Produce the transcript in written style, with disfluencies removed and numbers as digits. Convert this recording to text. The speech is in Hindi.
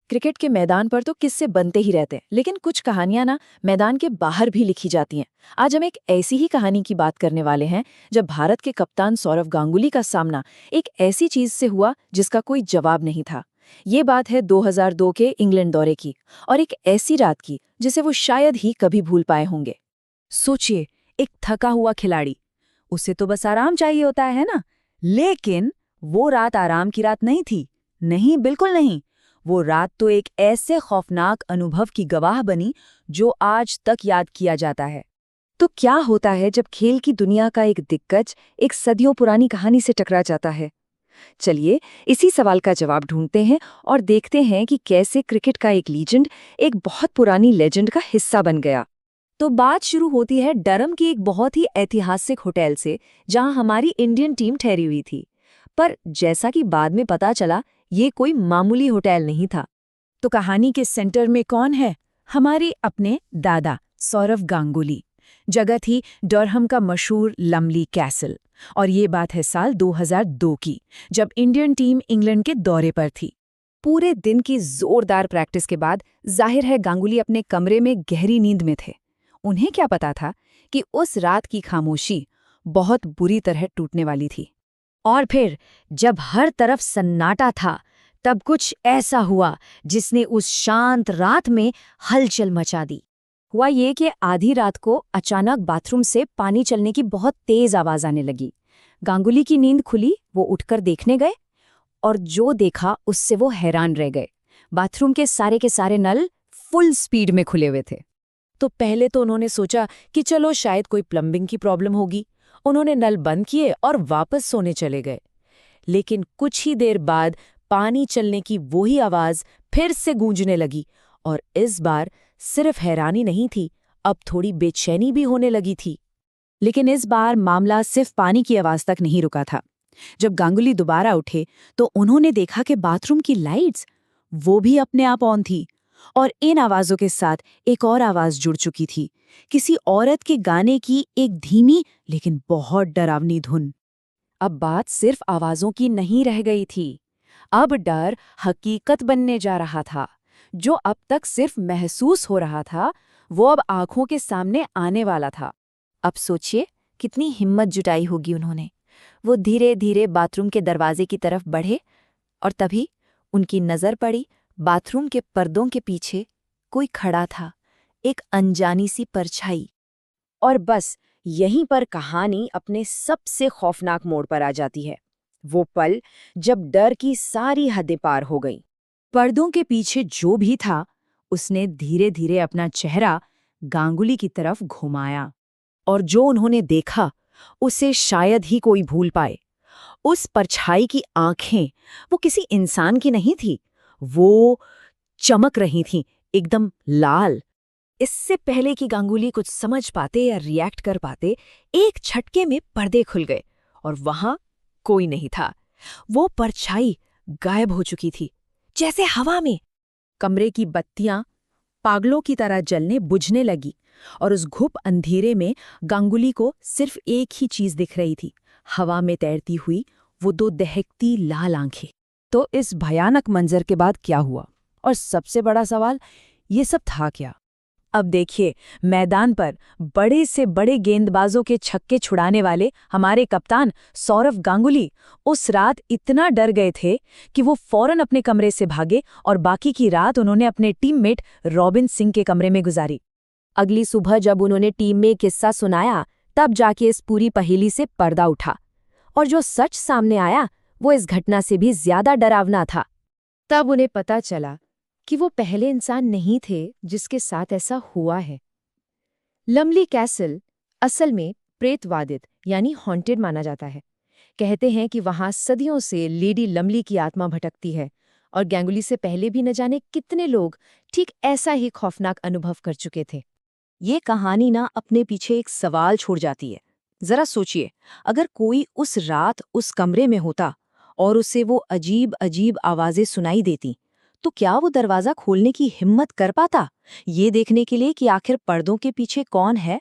क्रिकेट के मैदान पर तो किस्से बनते ही रहते हैं, लेकिन कुछ कहानियां ना मैदान के बाहर भी लिखी जाती हैं। आज हम एक ऐसी ही कहानी की बात करने वाले हैं जब भारत के कप्तान सौरव गांगुली का सामना एक ऐसी चीज से हुआ जिसका कोई जवाब नहीं था। ये बात है 2002 के इंग्लैंड दौरे की और एक ऐसी रात की जिसे वो शायद ही कभी भूल पाए होंगे। सोचिए, एक थका हुआ खिलाड़ी, उसे तो बस आराम चाहिए होता है ना। लेकिन वो रात आराम की रात नहीं थी। नहीं, बिल्कुल नहीं। वो रात तो एक ऐसे खौफनाक अनुभव की गवाह बनी जो आज तक याद किया जाता है। तो क्या होता है जब खेल की दुनिया का एक दिग्गज एक सदियों पुरानी कहानी से टकरा जाता है? चलिए इसी सवाल का जवाब ढूंढते हैं और देखते हैं कि कैसे क्रिकेट का एक लीजेंड एक बहुत पुरानी लेजेंड का हिस्सा बन गया। तो बात शुरू होती है डरहम की एक बहुत ही ऐतिहासिक होटल से, जहां हमारी इंडियन टीम ठहरी हुई थी। पर जैसा कि बाद में पता चला, ये कोई मामूली होटल नहीं था। तो कहानी के सेंटर में कौन है? हमारे अपने दादा सौरव गांगुली। जगह थी डरहम का मशहूर लमली कैसल, और ये बात है साल 2002 की, जब इंडियन टीम इंग्लैंड के दौरे पर थी। पूरे दिन की जोरदार प्रैक्टिस के बाद जाहिर है गांगुली अपने कमरे में गहरी नींद में थे। उन्हें क्या पता था कि उस रात की खामोशी बहुत बुरी तरह टूटने वाली थी। और फिर जब हर तरफ सन्नाटा था, तब कुछ ऐसा हुआ जिसने उस शांत रात में हलचल मचा दी। हुआ ये कि आधी रात को अचानक बाथरूम से पानी चलने की बहुत तेज आवाज आने लगी। गांगुली की नींद खुली, वो उठकर देखने गए और जो देखा उससे वो हैरान रह गए। बाथरूम के सारे नल फुल स्पीड में खुले हुए थे। तो पहले तो उन्होंने सोचा कि चलो शायद कोई प्लम्बिंग की प्रॉब्लम होगी। उन्होंने नल बंद किए और वापस सोने चले गए। लेकिन कुछ ही देर बाद पानी चलने की वही आवाज फिर से गूंजने लगी, और इस बार सिर्फ हैरानी नहीं थी, अब थोड़ी बेचैनी भी होने लगी थी। लेकिन इस बार मामला सिर्फ पानी की आवाज तक नहीं रुका था। जब गांगुली दोबारा उठे तो उन्होंने देखा कि बाथरूम की लाइट्स वो भी अपने आप ऑन थी, और इन आवाजों के साथ एक और आवाज जुड़ चुकी थी, किसी औरत के गाने की एक धीमी लेकिन बहुत डरावनी धुन। अब बात सिर्फ आवाजों की नहीं रह गई थी, अब डर हकीकत बनने जा रहा था। जो अब तक सिर्फ महसूस हो रहा था, वो अब आंखों के सामने आने वाला था। अब सोचिए कितनी हिम्मत जुटाई होगी उन्होंने। वो धीरे धीरे बाथरूम के दरवाजे की तरफ बढ़े, और तभी उनकी नजर पड़ी बाथरूम के पर्दों के पीछे कोई खड़ा था, एक अनजानी सी परछाई। और बस यहीं पर कहानी अपने सबसे खौफनाक मोड़ पर आ जाती है। वो पल जब डर की सारी हदें पार हो गईं। पर्दों के पीछे जो भी था, उसने धीरे धीरे अपना चेहरा गांगुली की तरफ घुमाया, और जो उन्होंने देखा उसे शायद ही कोई भूल पाए। उस परछाई की आंखें वो किसी इंसान की नहीं थी, वो चमक रही थीं, एकदम लाल। इससे पहले कि गांगुली कुछ समझ पाते या रिएक्ट कर पाते, एक झटके में पर्दे खुल गए और वहां कोई नहीं था। वो परछाई गायब हो चुकी थी, जैसे हवा में। कमरे की बत्तियां पागलों की तरह जलने बुझने लगी, और उस घुप अंधेरे में गांगुली को सिर्फ एक ही चीज दिख रही थी, हवा में तैरती हुई वो दो दहकती लाल आंखें। तो इस भयानक मंजर के बाद क्या हुआ, और सबसे बड़ा सवाल, ये सब था क्या? अब देखिए, मैदान पर बड़े से बड़े गेंदबाजों के छक्के छुड़ाने वाले हमारे कप्तान सौरव गांगुली उस रात इतना डर गए थे कि वो फौरन अपने कमरे से भागे, और बाकी की रात उन्होंने अपने टीममेट रॉबिन सिंह के कमरे में गुजारी। अगली सुबह जब उन्होंने टीम में किस्सा सुनाया, तब जाके इस पूरी पहेली से पर्दा उठा, और जो सच सामने आया वो इस घटना से भी ज्यादा डरावना था। तब उन्हें पता चला कि वो पहले इंसान नहीं थे जिसके साथ ऐसा हुआ है। लमली कैसल असल में प्रेतवादित यानी हॉन्टेड माना जाता है। कहते हैं कि वहां सदियों से लेडी लमली की आत्मा भटकती है, और गांगुली से पहले भी न जाने कितने लोग ठीक ऐसा ही खौफनाक अनुभव कर चुके थे। ये कहानी ना अपने पीछे एक सवाल छोड़ जाती है। जरा सोचिए, अगर कोई उस रात उस कमरे में होता और उसे वो अजीब अजीब आवाजें सुनाई देती, तो क्या वो दरवाजा खोलने की हिम्मत कर पाता, ये देखने के लिए कि आखिर पर्दों के पीछे कौन है?